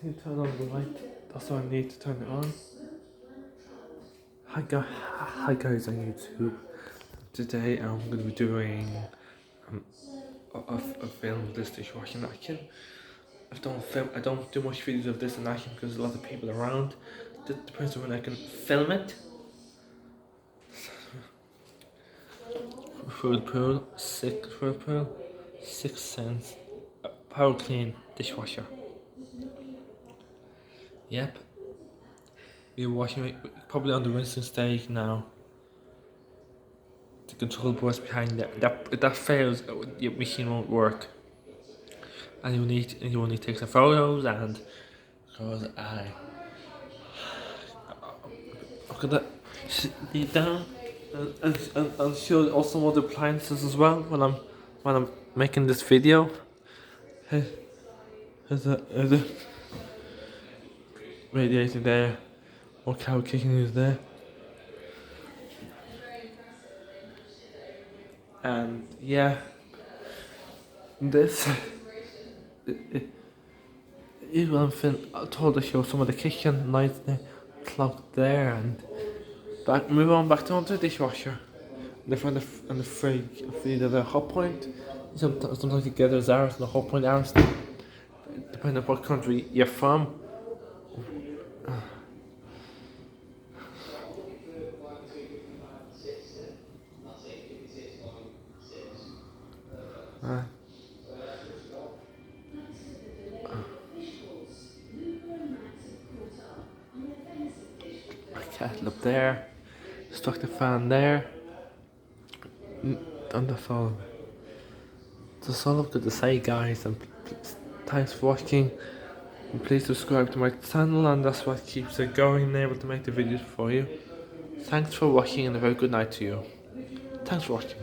need to turn on the light. That's why I need to turn it on. Hi guys on YouTube. Today I'm going to be doing a film of this dishwasher napkin. I don't do much videos of this in action because there's a lot of people around. It depends on when I can film it. Whirlpool, 6 cents. Power clean dishwasher. Yep. You're washing it probably on the rinsing stage now. The control board's behind it. If that fails, your machine won't work. And you will need to take some photos, and because look at that, sit down, and I'll show also some other appliances as well when I'm making this video. There's a radiator there, or cow kicking is there, and yeah, this. Even I told to show some of the kitchen lights there, clock there, and move on back to onto the dishwasher. And the fridge, the hot point. Sometimes you get those hours, the hot point hours, depending on what country you're from. Kettle up there, stuck the fan there, and that's all. That's all I've got to say, guys, and thanks for watching, and please subscribe to my channel, and that's what keeps it going and able to make the videos for you. Thanks for watching, and a very good night to you. Thanks for watching.